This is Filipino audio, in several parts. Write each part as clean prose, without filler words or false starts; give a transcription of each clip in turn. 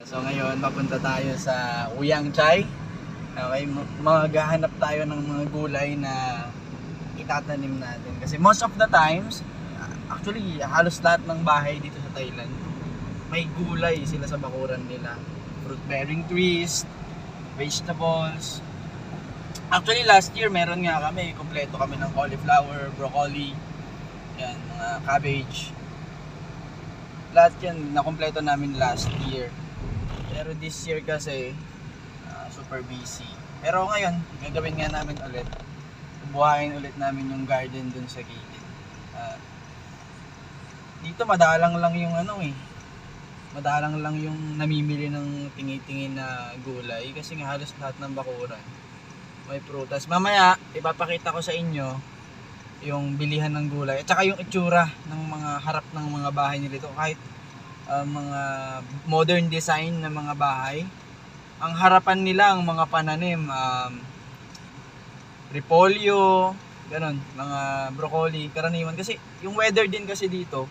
So ngayon, papunta tayo sa Uyang Chay. Okay, maghahanap tayo ng mga gulay na itatanim natin. Kasi most of the times, actually halos lahat ng bahay dito sa Thailand, may gulay sila sa bakuran nila. Fruit bearing trees, vegetables. Actually last year meron nga kami, kompleto kami ng cauliflower, broccoli, yan, mga cabbage. Lahat yan nakompleto namin last year. Pero this year kasi super busy. Pero ngayon, gagawin nga namin ulit. Buhayin ulit namin yung garden dun sa gilid. Dito madalang lang yung madalang lang yung namimili ng tingi-tingin na gulay kasi nga halos lahat ng bakuran may prutas. Mamaya ipapakita ko sa inyo yung bilihan ng gulay at saka yung itsura ng mga harap ng mga bahay nila dito. Kahit mga modern design na mga bahay, ang harapan nila ang mga pananim, repolyo, ganun, mga broccoli, karaniwan. Kasi yung weather din kasi dito,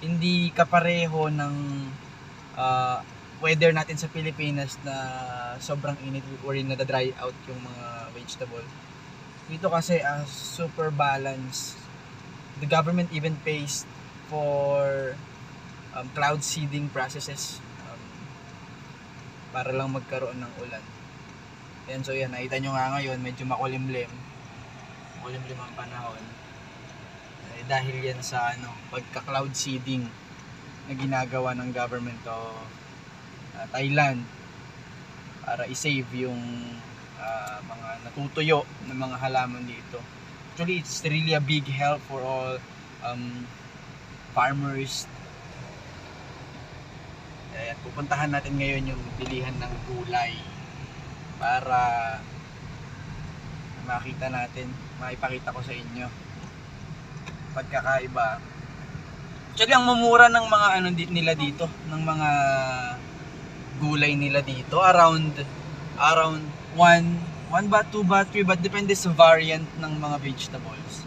hindi kapareho ng weather natin sa Pilipinas na sobrang init wherein na-dry out yung mga vegetable. Dito kasi super balance. The government even pays for cloud seeding processes para lang magkaroon ng ulan. Yan, so yan, nakita nyo nga ngayon medyo makulimlim ang panahon dahil yan sa pagka cloud seeding na ginagawa ng government of Thailand para i-save yung mga natutuyo ng mga halaman dito. Actually, it's really a big help for all farmers. Ayan, pupuntahan natin ngayon yung bilihan ng gulay para makita natin, maipakita ko sa inyo pagkakaiba. Actually, ang mumura ng mga nila dito, ng mga gulay nila dito, around 1 baht, 2 baht, 3 baht, depende sa variant ng mga vegetables.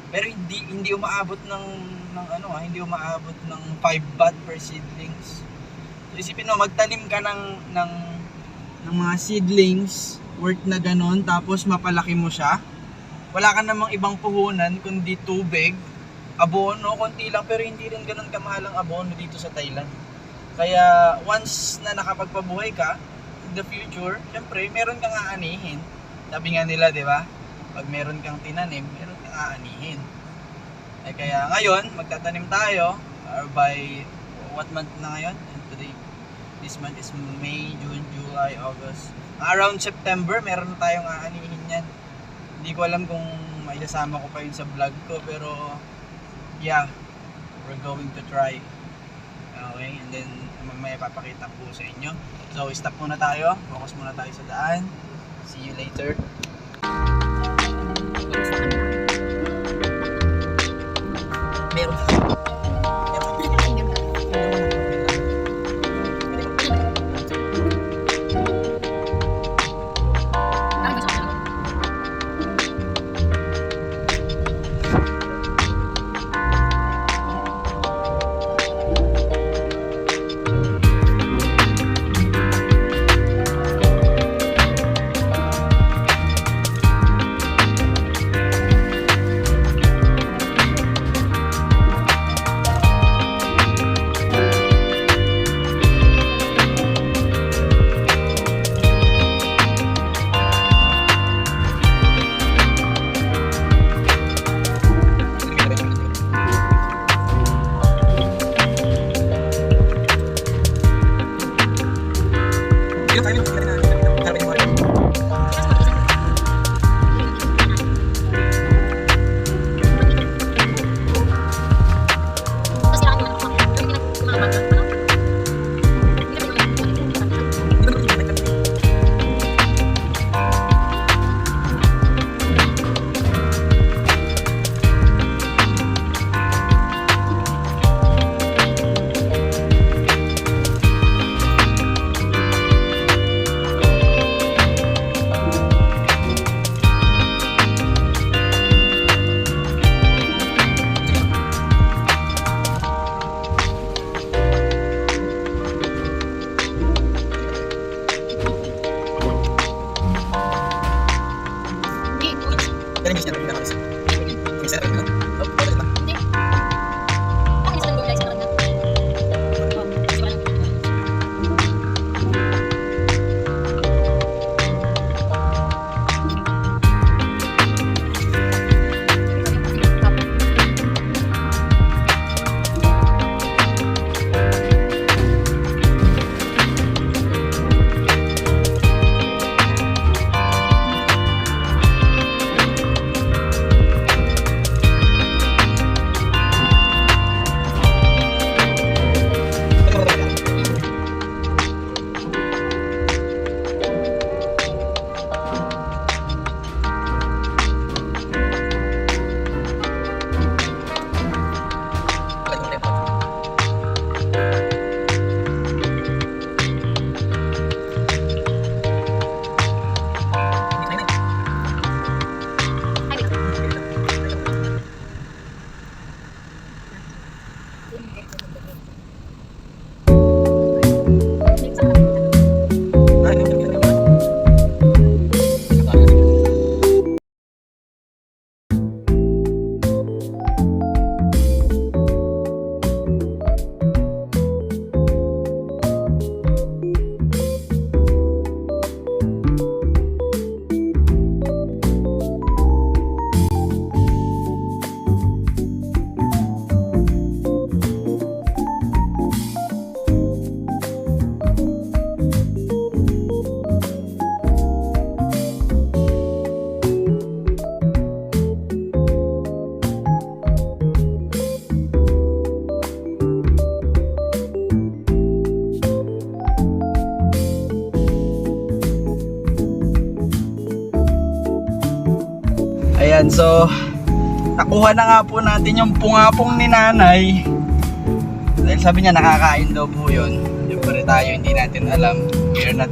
Pero hindi umaabot ng hindi umaabot ng 5 baht per seedlings. So, isipin mo, magtanim ka ng mga seedlings worth na ganon, tapos mapalaki mo siya. Wala ka namang ibang puhunan kundi tubig, abono, konti lang, pero hindi rin ganon kamahal ang abono dito sa Thailand. Kaya once na nakapagpabuhay ka, in the future, syempre, meron kang aanihin. Sabi nga nila, di ba? Pag meron kang tinanim, meron kang aanihin. Kaya ngayon, magtatanim tayo, or by, what month na ngayon? This month is May, June, July, August. Around September, meron na tayong aanihin yan. Hindi ko alam kung maisasama ko pa yun sa vlog ko, pero yeah, we're going to try. Okay, and then mamaya papakita po sa inyo. So, stop muna tayo. Focus muna tayo sa daan. See you later. Meron na. Ayan, so nakuha na nga po natin yung pungapong ni nanay. Dahil sabi niya nakakain daw po yun. Siyempre tayo hindi natin alam. We are not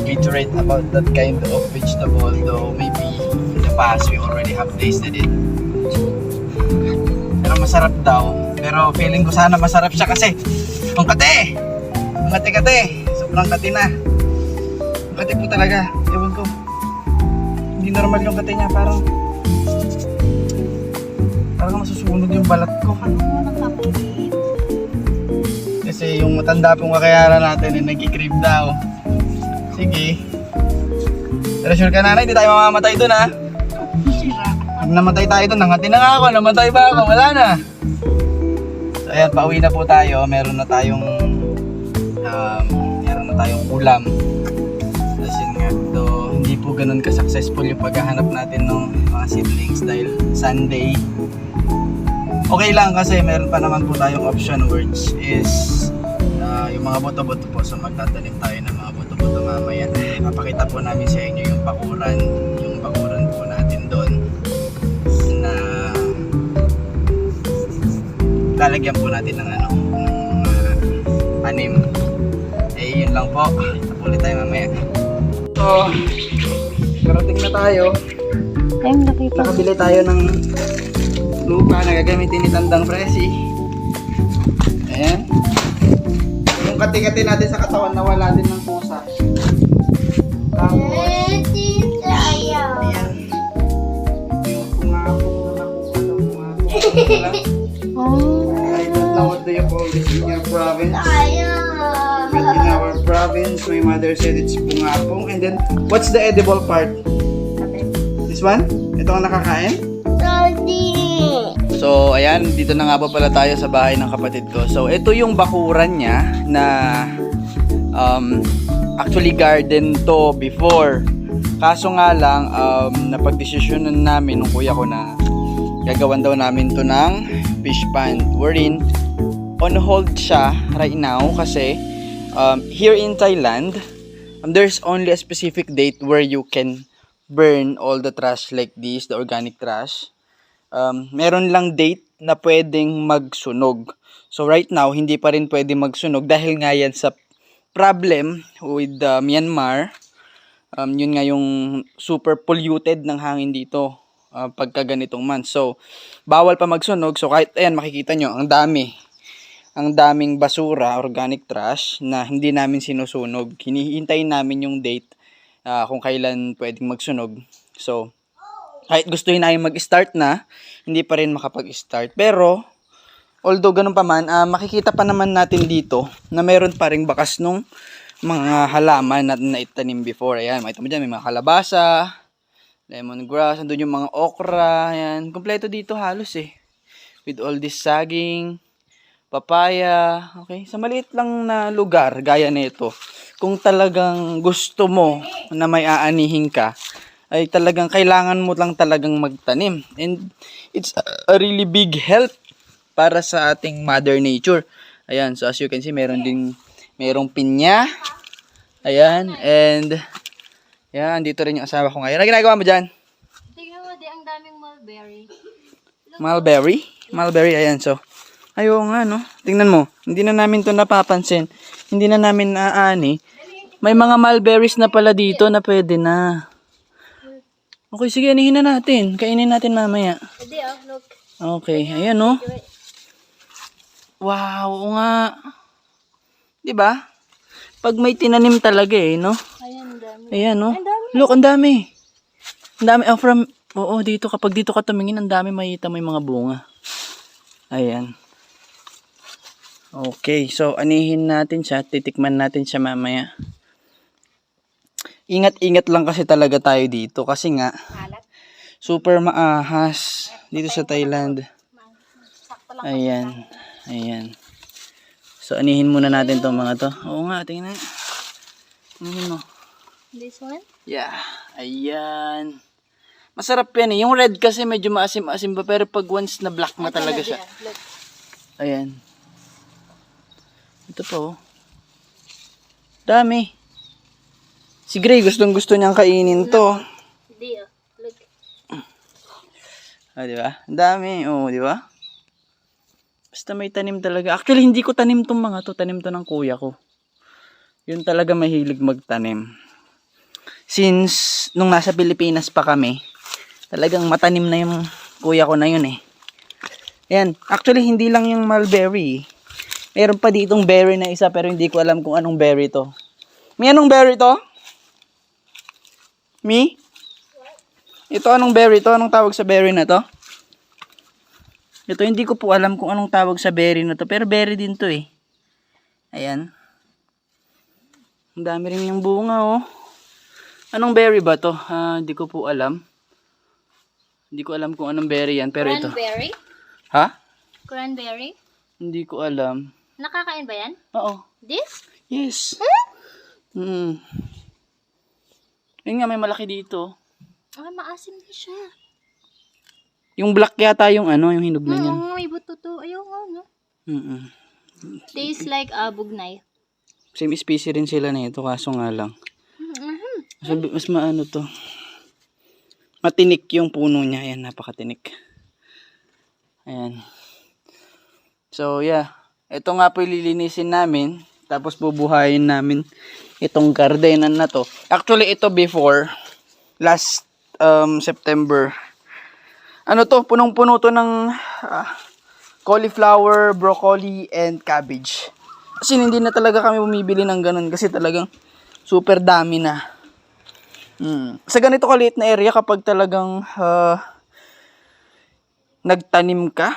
literate about that kind of vegetable, though maybe in the past we already have tasted it. Pero masarap daw. Pero feeling ko sana masarap siya kasi ang kate! Ang kate-kate! Sobrang kate na. Ang kate po talaga. Ewan ko. Hindi normal yung kate niya. Parang masusunog yung balat ko. Kasi yung matanda pong kakayaran natin ay nagkikrib daw. Sige. Pero sure ka nanay, hindi tayo mamamatay dun ha. Pag namatay tayo dun, nangati na nga ako, namatay ba ako? Wala na. So ayan, pauwi na po tayo. Meron na tayong ulam. Tapos yun nga, hindi po ganun ka-successful yung paghahanap natin ng mga seedlings dahil Sunday. Okay lang kasi meron pa naman po tayong option which is yung mga boto-boto po. So magtatanim tayo ng mga boto-boto mamaya. Papakita po namin sa inyo yung bakuran po natin doon na lalagyan po natin ng panim. Eh yun lang po. Ulit tayo mamaya. So, karating na tayo. Nakabili tayo ng lupa na gagamitin ni Tandang Presi. Ayan. Yung kati-kati natin sa katawan na wala din ng pusa. Tapos, ayan. Yung pungapong na nakuha ng pungapong. I don't know what do you call this in your province. But in our province, my mother said it's pungapong. And then, what's the edible part? This one? Ito ang nakakain? So, ayan, dito na nga po pala tayo sa bahay ng kapatid ko. So, ito yung bakuran niya na actually garden to before. Kaso nga lang, napag-desisyonan namin nung kuya ko na gagawan daw namin to ng fish pond. Wherein, on hold siya right now kasi here in Thailand, there's only a specific date where you can burn all the trash like this, the organic trash. Meron lang date na pwedeng magsunog. So right now, hindi pa rin pwede magsunog dahil nga yan sa problem with Myanmar. Yun nga yung super polluted ng hangin dito pagka ganitong month. So, bawal pa magsunog. So kahit ayan, makikita nyo, ang daming basura, organic trash na hindi namin sinusunog. Hinihintay namin yung date kung kailan pwedeng magsunog. So, kahit gustuhin namin mag-start na, hindi pa rin makapag-start. Pero, although ganun pa man, makikita pa naman natin dito na meron pa rin bakas nung mga halaman na naitanim before. Ayan, makita mo dyan, may mga kalabasa, lemongrass, andun yung mga okra, ayan. Kompleto dito halos eh. With all this saging, papaya, okay. Sa maliit lang na lugar, gaya nito, kung talagang gusto mo na may aanihin ka, ay talagang kailangan mo lang talagang magtanim. And it's a really big help para sa ating Mother Nature. Ayan, so as you can see, merong pinya. Ayan, and yan, dito rin yung asawa ko ngayon. Ano ginagawa mo dyan? Tingnan mo, ang daming mulberry. Mulberry? Mulberry, ayan, so. Ayaw nga, no? Tingnan mo, hindi na namin to napapansin. Hindi na namin naaani. May mga mulberries na pala dito na pwede na. Okay, sige, anihin na natin. Kainin natin mamaya. Hindi, look. Okay, ayan, no? Wow, oo nga. Diba? Pag may tinanim talaga eh, no? Ayan, dami. Ayan, no? Ang dami. Look, ang dami. Ang dami. Oo, dito, kapag dito ka tumingin, ang dami makita mo yung mga bunga. Ayan. Okay, so anihin natin siya. Titikman natin siya mamaya. Ingat-ingat lang kasi talaga tayo dito. Kasi nga, super maahas dito sa Thailand. Ayan. Ayan. So, anihin muna natin itong mga to. Oo nga, tingnan. Anihin mo. This one? Yeah. Ayan. Masarap yan eh. Yung red kasi medyo maasim-asim pa. Pero pag once na black na talaga siya. Ayan. Ito pa oh. Dami. Si Gray gustong gusto niyang kainin to. Hindi look. Ah, di ba? Ang dami. Oo, di ba? Basta may tanim talaga. Actually, hindi ko tanim tong mga to. Tanim to ng kuya ko. Yun talaga mahilig magtanim. Since nung nasa Pilipinas pa kami, talagang matanim na yung kuya ko na yun eh. Ayan. Actually, hindi lang yung mulberry. Meron pa ditong berry na isa pero hindi ko alam kung anong berry to. May anong berry to? Me? Ito anong berry to? Anong tawag sa berry na to? Ito hindi ko po alam kung anong tawag sa berry na to. Pero berry din to eh. Ayan. Ang dami rin yung bunga oh. Anong berry ba to? Hindi ko po alam. Hindi ko alam kung anong berry yan. Pero ito. Cranberry? Ha? Cranberry? Hindi ko alam. Nakakain ba yan? Oo. This? Yes. Hmm. Yun nga may malaki dito. Ah, maasim na siya. Yung black yata yung ano, yung hinog na yan. Oo, may buto to. Ayaw nga, no? Mm-mm. Tastes like bugnay. Same species rin sila nito kaso nga lang. Mas maano to. Matinik yung puno niya. Ayan, napakatinik. Ayan. So, yeah. Ito nga po ililinisin namin. Tapos bubuhayin namin itong gardenan na to. Actually, ito before, last September. Ano to? Punong-puno to ng cauliflower, broccoli, and cabbage. Kasi hindi na talaga kami bumibili ng ganun kasi talagang super dami na. Sa ganito kaliit na area kapag talagang nagtanim ka,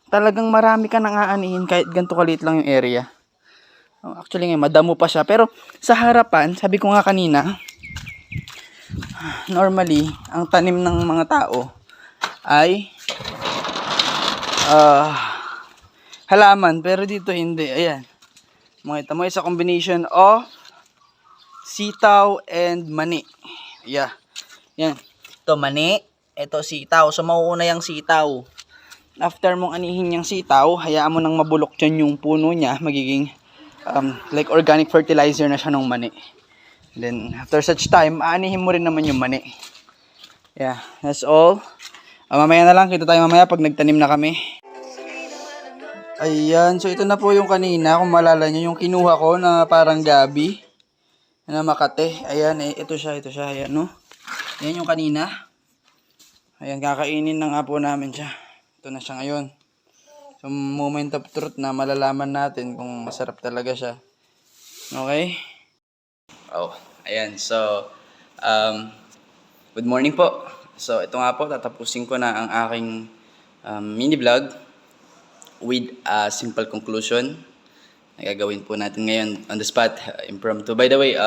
talagang marami ka nang aanihin kahit ganito kaliit lang yung area. Actually ngayon, madamo pa siya. Pero sa harapan, sabi ko nga kanina, normally, ang tanim ng mga tao ay halaman. Pero dito hindi. Ayan. Makita mo, isa combination of sitaw and mani. Yeah. Yan. Ito mani. Ito sitaw. So, mauuna yung sitaw. After mong anihin yung sitaw, hayaan mo nang mabulok dyan yung puno niya. Magiging like organic fertilizer na siya ng mani. Then, after such time, aanihin mo rin naman yung mani. Yeah. That's all. Mamaya na lang. Kita tayo mamaya pag nagtanim na kami. Ayan. So, ito na po yung kanina. Kung malala nyo, yung kinuha ko na parang gabi. Na makate. Ayan, ito siya. Ayan, no? Ayan yung kanina. Ayan, kakainin na nga po namin siya. Ito na siya ngayon. So, moment of truth na malalaman natin kung masarap talaga siya. Okay? Oh, ayan. So, good morning po. So, ito nga po, tatapusin ko na ang aking mini vlog with a simple conclusion na gagawin po natin ngayon on the spot, impromptu. By the way,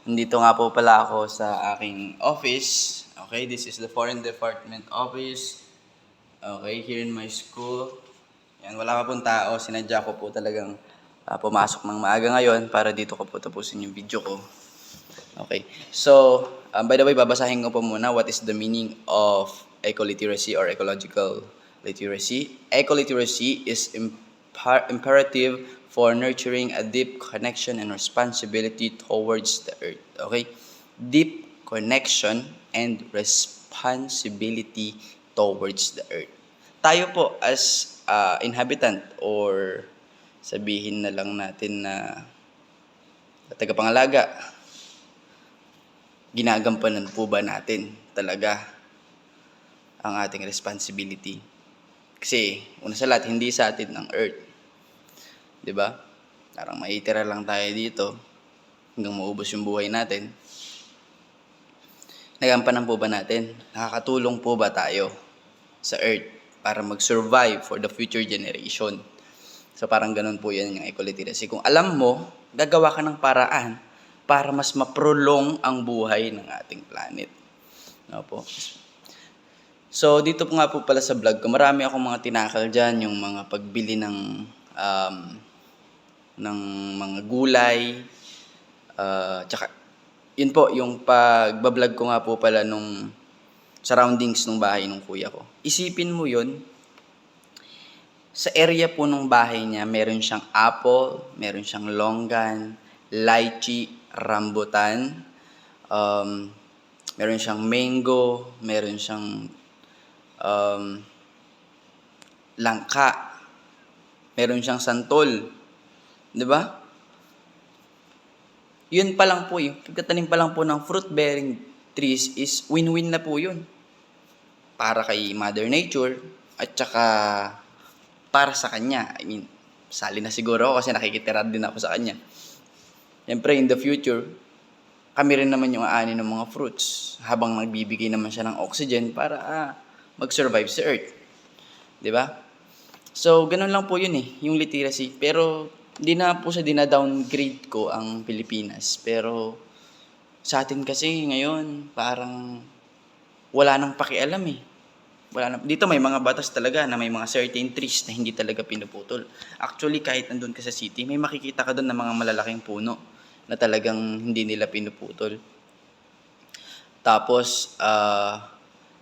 nandito nga po pala ako sa aking office. Okay, this is the Foreign Department office. Okay, here in my school. Yan, wala ka pong tao. Sinadya ko po talagang pumasok ng maaga ngayon para dito ko po tapusin yung video ko. Okay, so, by the way, babasahin ko po muna what is the meaning of ecoliteracy or ecological literacy. Ecoliteracy is imperative for nurturing a deep connection and responsibility towards the earth. Okay? Deep connection and responsibility towards the earth. Tayo po as inhabitant or sabihin na lang natin na tagapangalaga, ginagampanan po ba natin talaga ang ating responsibility? Kasi una sa lahat, hindi sa atin ng earth. 'Di ba? Parang maitira lang tayo dito hanggang maubos yung buhay natin. Nagampanan po ba natin? Nakakatulong po ba tayo sa earth para mag-survive for the future generation? So parang ganun po yan yung ecoliteracy. Kung alam mo, gagawa ka ng paraan para mas maprolong ang buhay ng ating planet. No po? So dito po nga po pala sa vlog ko, marami akong mga tinakal dyan, yung mga pagbili ng mga gulay, tsaka yun po, yung pagbablog ko nga po pala nung surroundings ng bahay ng kuya ko. Isipin mo yun, sa area po ng bahay niya, meron siyang apple, meron siyang longgan, lychee, rambutan, meron siyang mango, meron siyang um, langka, meron siyang santol, 'di ba? Yun pa lang po, yung pagtatanim pa lang po ng fruit-bearing trees is win-win na po yun. Para kay Mother Nature at saka para sa kanya. I mean, sali na siguro ako kasi nakikitira din ako sa kanya. Siyempre, in the future, kami rin naman yung aani ng mga fruits habang nagbibigay naman siya ng oxygen para mag-survive sa Earth. 'Di ba? So, ganun lang po yun yung literacy. Pero, di na po siya dina-downgrade ko ang Pilipinas. Pero, sa atin kasi ngayon, parang wala nang pakialam Wala na, dito may mga batas talaga na may mga certain trees na hindi talaga pinuputol. Actually, kahit nandun ka sa city, may makikita ka doon ng mga malalaking puno na talagang hindi nila pinuputol. Tapos,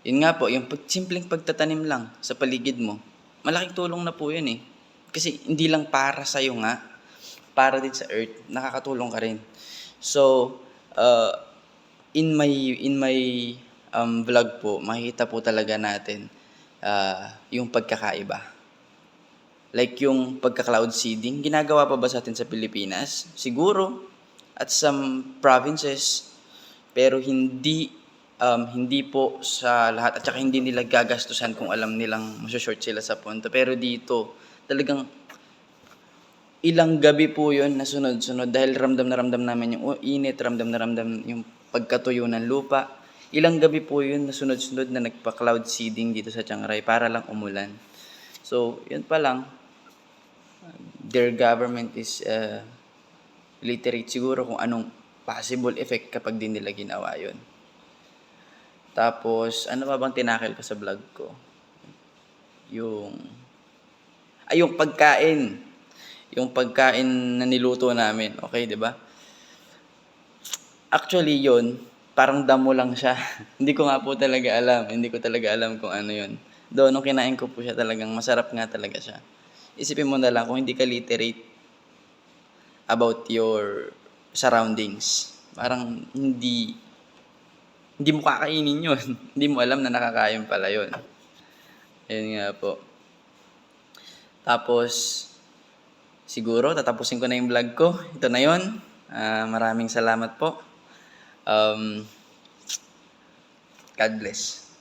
yun nga po, yung simpleng pagtatanim lang sa paligid mo, malaking tulong na po yun Kasi hindi lang para sa'yo nga, para din sa Earth, nakakatulong ka rin. So, in my vlog po, makikita po talaga natin yung pagkakaiba. Like yung pagka-cloud seeding, ginagawa pa ba sa atin sa Pilipinas? Siguro, at some provinces, pero hindi po sa lahat at saka hindi nila gagastusan kung alam nilang short sila sa punto. Pero dito, talagang ilang gabi po yun na sunod-sunod dahil ramdam na ramdam namin yung init, ramdam na ramdam yung pagkatuyo ng lupa. Ilang gabi po yun na sunod-sunod na nagpa-cloud seeding dito sa Chiang Rai para lang umulan. So, yun pa lang, their government is literate siguro kung anong possible effect kapag di nila ginawa yun. Tapos, ano pa bang tinakil ko sa vlog ko? Yung pagkain. Yung pagkain na niluto namin. Okay, di ba? Actually, yun, parang damo lang siya. Hindi ko nga po talaga alam. Hindi ko talaga alam kung ano yun. Though, nung kinain ko po siya talagang masarap nga talaga siya. Isipin mo na lang kung hindi ka literate about your surroundings. Parang hindi mo kakainin yun. Hindi mo alam na nakakain pala yun. Ayun nga po. Tapos, siguro, tatapusin ko na yung vlog ko. Ito na yun. Maraming salamat po. God bless.